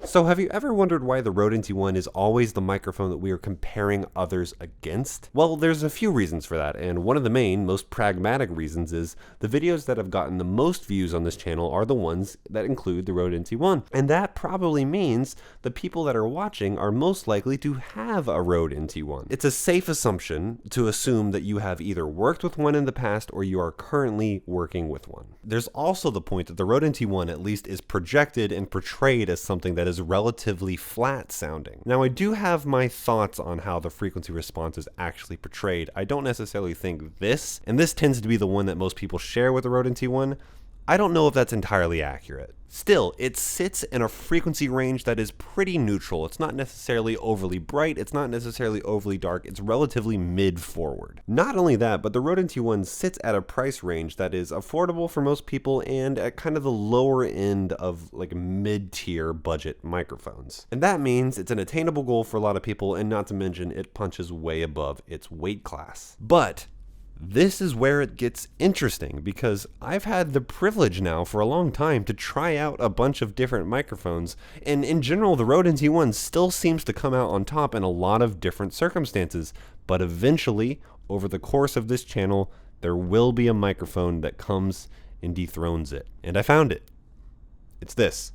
So have you ever wondered why the Rode NT1 is always the microphone that we are comparing others against? Well, there's a few reasons for that, and one of the main, most pragmatic reasons is the videos that have gotten the most views on this channel are the ones that include the Rode NT1. And that probably means the people that are watching are most likely to have a Rode NT1. It's a safe assumption to assume that you have either worked with one in the past or you are currently working with one. There's also the point that the Rode NT1 at least is projected and portrayed as something that is relatively flat sounding. Now, I do have my thoughts on how the frequency response is actually portrayed. I don't necessarily think this, and this tends to be the one that most people share with the Rode NT1, I don't know if that's entirely accurate. Still, it sits in a frequency range that is pretty neutral. It's not necessarily overly bright, it's not necessarily overly dark, it's relatively mid-forward. Not only that, but the Rode NT1 sits at a price range that is affordable for most people and at kind of the lower end of like mid-tier budget microphones. And that means it's an attainable goal for a lot of people, and not to mention it punches way above its weight class. But this is where it gets interesting, because I've had the privilege now for a long time to try out a bunch of different microphones, and in general the Rode NT1 still seems to come out on top in a lot of different circumstances, but eventually, over the course of this channel, there will be a microphone that comes and dethrones it. And I found it. It's this.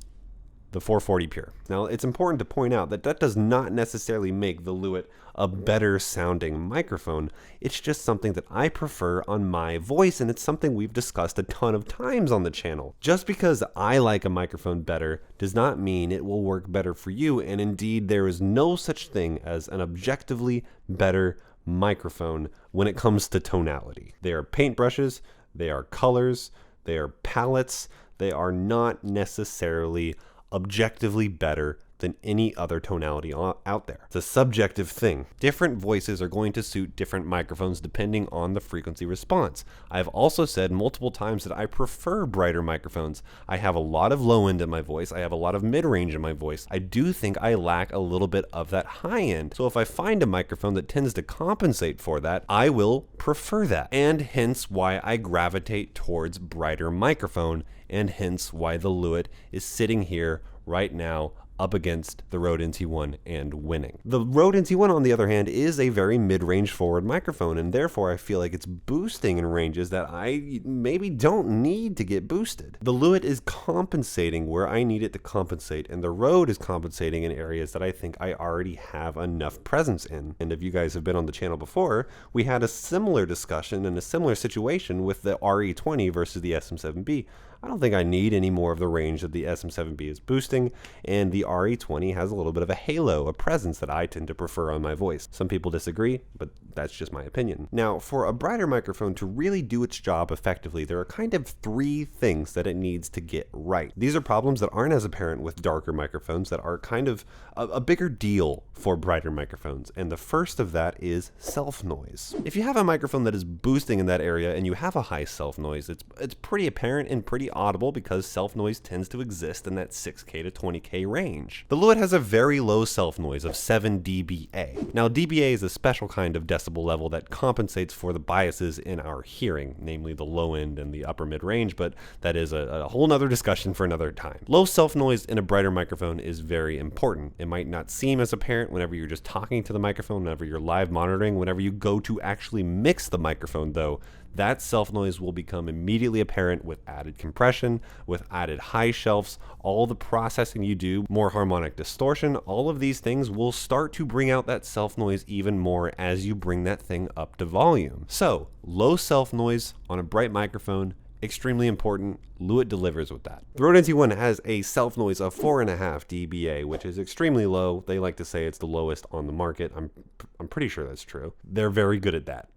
The 440 Pure. Now, it's important to point out that that does not necessarily make the Lewitt a better sounding microphone. It's just something that I prefer on my voice, and it's something we've discussed a ton of times on the channel. Just because I like a microphone better does not mean it will work better for you, and indeed there is no such thing as an objectively better microphone when it comes to tonality. They are paintbrushes, they are colors, they are palettes, they are not necessarily objectively better than any other tonality out there. It's a subjective thing. Different voices are going to suit different microphones depending on the frequency response. I've also said multiple times that I prefer brighter microphones. I have a lot of low end in my voice. I have a lot of mid-range in my voice. I do think I lack a little bit of that high end. So if I find a microphone that tends to compensate for that, I will prefer that. And hence why I gravitate towards brighter microphone, and hence why the Lewitt is sitting here right now up against the Rode NT1 and winning. The Rode NT1, on the other hand, is a very mid-range forward microphone, and therefore I feel like it's boosting in ranges that I maybe don't need to get boosted. The Lewitt is compensating where I need it to compensate, and the Rode is compensating in areas that I think I already have enough presence in. And if you guys have been on the channel before, we had a similar discussion and a similar situation with the RE20 versus the SM7B. I don't think I need any more of the range that the SM7B is boosting, and the RE20 has a little bit of a halo, a presence that I tend to prefer on my voice. Some people disagree, but that's just my opinion. Now, for a brighter microphone to really do its job effectively, there are kind of three things that it needs to get right. These are problems that aren't as apparent with darker microphones, that are kind of a bigger deal for brighter microphones, and the first of that is self-noise. If you have a microphone that is boosting in that area and you have a high self-noise, it's pretty apparent and pretty audible because self-noise tends to exist in that 6K to 20K range. The Lewitt has a very low self-noise of 7 dBA. Now, dBA is a special kind of decibel level that compensates for the biases in our hearing, namely the low end and the upper mid range, but that is a whole nother discussion for another time. Low self-noise in a brighter microphone is very important. It might not seem as apparent whenever you're just talking to the microphone, whenever you're live monitoring. Whenever you go to actually mix the microphone, though, that self-noise will become immediately apparent with added compression, with added high shelves, all the processing you do, more harmonic distortion, all of these things will start to bring out that self-noise even more as you bring that thing up to volume. So, low self-noise on a bright microphone, extremely important. Lewitt delivers with that. The Rode NT1 has a self-noise of 4.5 dBA, which is extremely low. They like to say it's the lowest on the market. I'm pretty sure that's true. They're very good at that.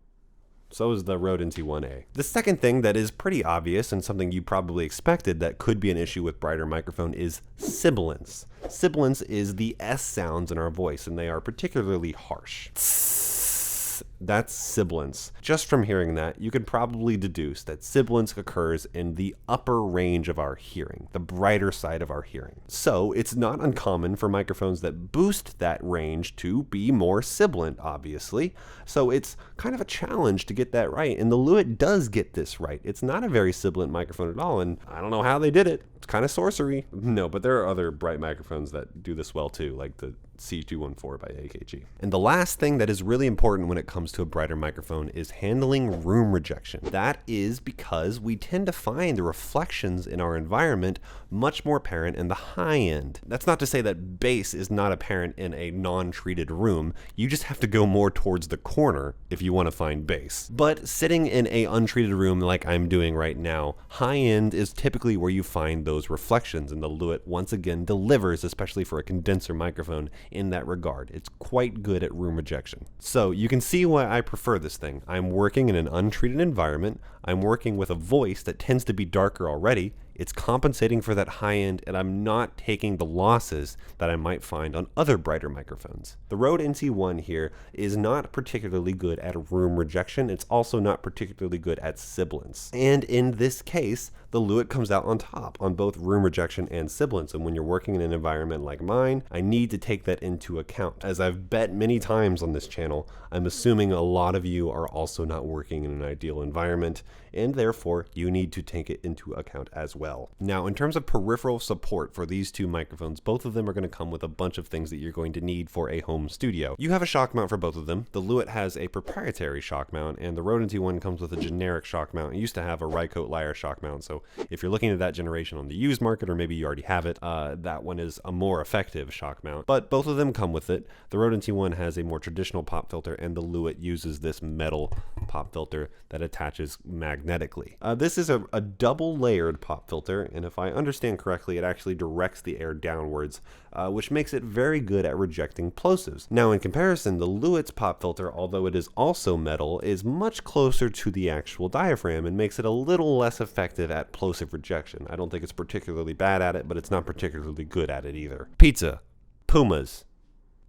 So is the Rode NT1A. The second thing that is pretty obvious and something you probably expected that could be an issue with brighter microphone is sibilance. Sibilance is the S sounds in our voice, and they are particularly harsh. That's sibilance. Just from hearing that, you could probably deduce that sibilance occurs in the upper range of our hearing, the brighter side of our hearing. So it's not uncommon for microphones that boost that range to be more sibilant, obviously. So it's kind of a challenge to get that right, and the Lewitt does get this right. It's not a very sibilant microphone at all, and I don't know how they did it. It's kind of sorcery. No, but there are other bright microphones that do this well too, like the C214 by AKG. And the last thing that is really important when it comes to a brighter microphone is handling room rejection. That is because we tend to find the reflections in our environment much more apparent in the high end. That's not to say that bass is not apparent in a non-treated room. You just have to go more towards the corner if you want to find bass. But sitting in a untreated room like I'm doing right now, high end is typically where you find those reflections, and the Lewitt once again delivers, especially for a condenser microphone, in that regard. It's quite good at room rejection. So you can see why I prefer this thing. I'm working in an untreated environment. I'm working with a voice that tends to be darker already. It's compensating for that high end, and I'm not taking the losses that I might find on other brighter microphones. The Rode NT1 here is not particularly good at room rejection. It's also not particularly good at sibilance. And in this case, the Lewitt comes out on top on both room rejection and sibilance. And when you're working in an environment like mine, I need to take that into account. As I've bet many times on this channel, I'm assuming a lot of you are also not working in an ideal environment, and therefore you need to take it into account as well. Now, in terms of peripheral support for these two microphones, both of them are going to come with a bunch of things that you're going to need for a home studio. You have a shock mount for both of them. The Lewitt has a proprietary shock mount, and the Rode NT1 comes with a generic shock mount. It used to have a Rycote Lyre shock mount, so if you're looking at that generation on the used market, or maybe you already have it, that one is a more effective shock mount. But both of them come with it. The Rode NT1 has a more traditional pop filter, and the Lewitt uses this metal pop filter that attaches magnetically. This is a double layered pop filter, and if I understand correctly, it actually directs the air downwards, which makes it very good at rejecting plosives. Now, in comparison, the Lewitt's pop filter, although it is also metal, is much closer to the actual diaphragm and makes it a little less effective at plosive rejection. I don't think it's particularly bad at it, but it's not particularly good at it either. Pizza, pumas,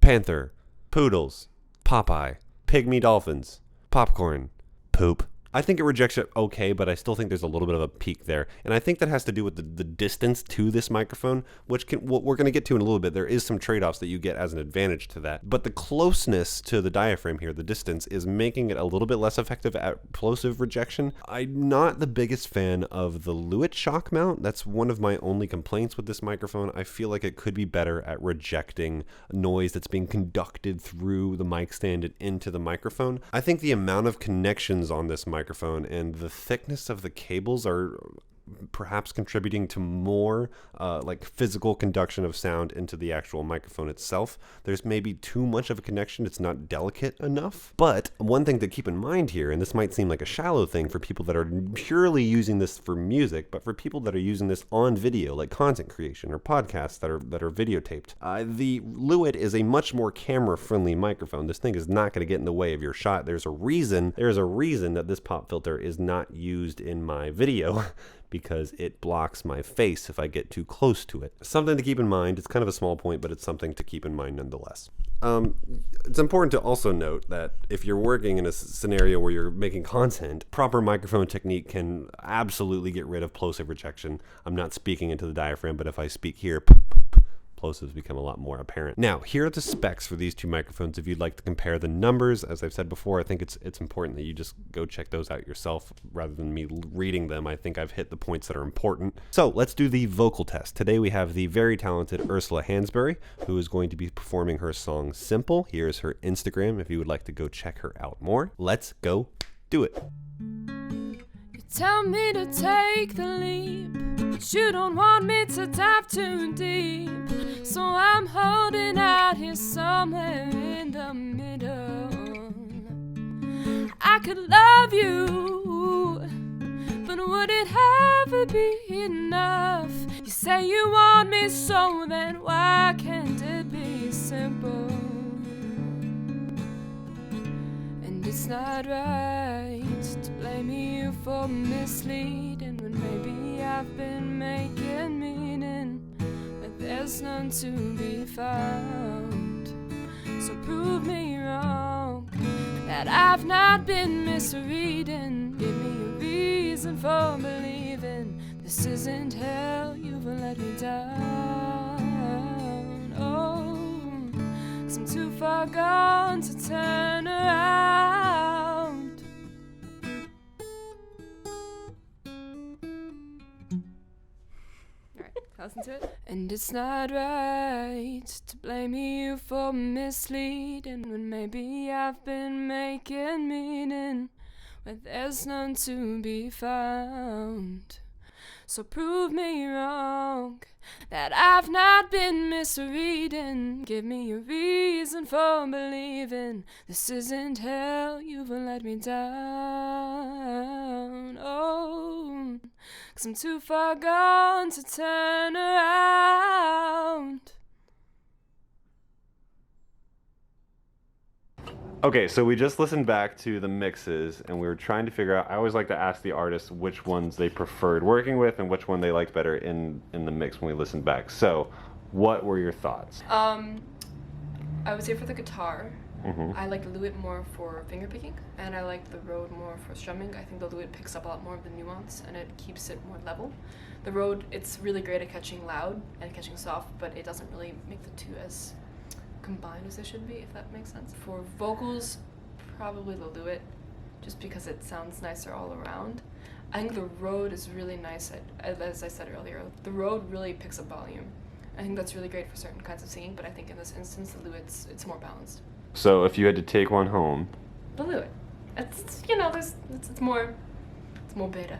panther, poodles, Popeye, pygmy dolphins, popcorn, poop. I think it rejects it okay, but I still think there's a little bit of a peak there. And I think that has to do with the distance to this microphone, which what we're going to get to in a little bit. There is some trade-offs that you get as an advantage to that. But the closeness to the diaphragm here, the distance, is making it a little bit less effective at plosive rejection. I'm not the biggest fan of the Lewitt shock mount. That's one of my only complaints with this microphone. I feel like it could be better at rejecting noise that's being conducted through the mic stand and into the microphone. I think the amount of connections on this microphone and the thickness of the cables are perhaps contributing to more like physical conduction of sound into the actual microphone itself. There's maybe too much of a connection. It's not delicate enough. But one thing to keep in mind here, and this might seem like a shallow thing for people that are purely using this for music, but for people that are using this on video, like content creation or podcasts that are videotaped, the Lewitt is a much more camera-friendly microphone. This thing is not going to get in the way of your shot. There's a reason that this pop filter is not used in my video, because it blocks my face if I get too close to it. Something to keep in mind. It's kind of a small point, but it's something to keep in mind nonetheless. It's important to also note that if you're working in a scenario where you're making content, proper microphone technique can absolutely get rid of plosive rejection. I'm not speaking into the diaphragm, but if I speak here, plosives become a lot more apparent. Now, here are the specs for these two microphones. If you'd like to compare the numbers, as I've said before, I think it's important that you just go check those out yourself rather than me reading them. I think I've hit the points that are important. So let's do the vocal test. Today we have the very talented Ursula Hansberry, who is going to be performing her song Simple. Here's her Instagram if you would like to go check her out more. Let's go do it. You tell me to take the leap, but you don't want me to dive too deep. So I'm holding out here somewhere in the middle. I could love you, but would it ever be enough? You say you want me, so then why can't it be simple? And it's not right to blame you for misleading when maybe I've been making meaning, but there's none to be found. So prove me wrong, that I've not been misreading. Give me a reason for believing this isn't hell. You've let me down. Oh, 'cause I'm too far gone to turn around. All right. listen to it. And it's not right to blame you for misleading when maybe I've been making meaning where there's none to be found. So prove me wrong, that I've not been misreading. Give me a reason for believing this isn't hell, you've let me down. Oh, 'cause I'm too far gone to turn around. Okay, so we just listened back to the mixes and we were trying to figure out, I always like to ask the artists which ones they preferred working with and which one they liked better in the mix when we listened back. So, what were your thoughts? I would say for the guitar, I like the Lewitt more for finger picking, and I like the Rode more for strumming. I think the Lewitt picks up a lot more of the nuance and it keeps it more level. The Rode, it's really great at catching loud and catching soft, but it doesn't really make the two as combined as they should be, if that makes sense. For vocals, probably the Lewitt, just because it sounds nicer all around. I think the Rode is really nice at, as I said earlier, the Rode really picks up volume. I think that's really great for certain kinds of singing, but I think in this instance, the Lewitt's, it's more balanced. So if you had to take one home, The Lewitt. It's, you know, it's more beta.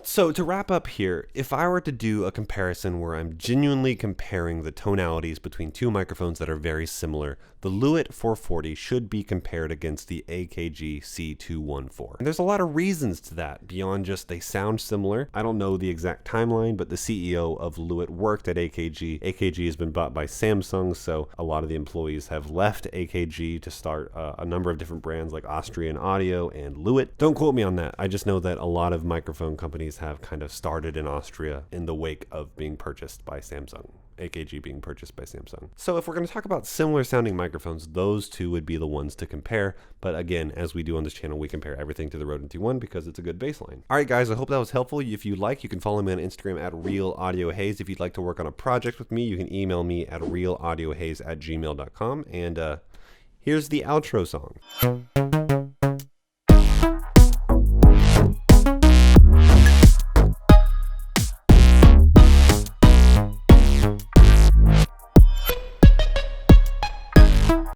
So to wrap up here, if I were to do a comparison where I'm genuinely comparing the tonalities between two microphones that are very similar, the Lewitt 440 should be compared against the AKG C214. And there's a lot of reasons to that beyond just they sound similar. I don't know the exact timeline, but the CEO of Lewitt worked at AKG. AKG has been bought by Samsung, so a lot of the employees have left AKG to start a number of different brands like Austrian Audio and Lewitt. Don't quote me on that. I just know that a lot of microphone companies have kind of started in Austria in the wake of being purchased by Samsung. AKG being purchased by Samsung. So if we're going to talk about similar sounding microphones, those two would be the ones to compare. But again, as we do on this channel, we compare everything to the Rode NT1 because it's a good baseline. All right, guys, I hope that was helpful. If you like, you can follow me on Instagram at RealAudioHaze. If you'd like to work on a project with me, you can email me at realaudiohaze@gmail.com. And here's the outro song.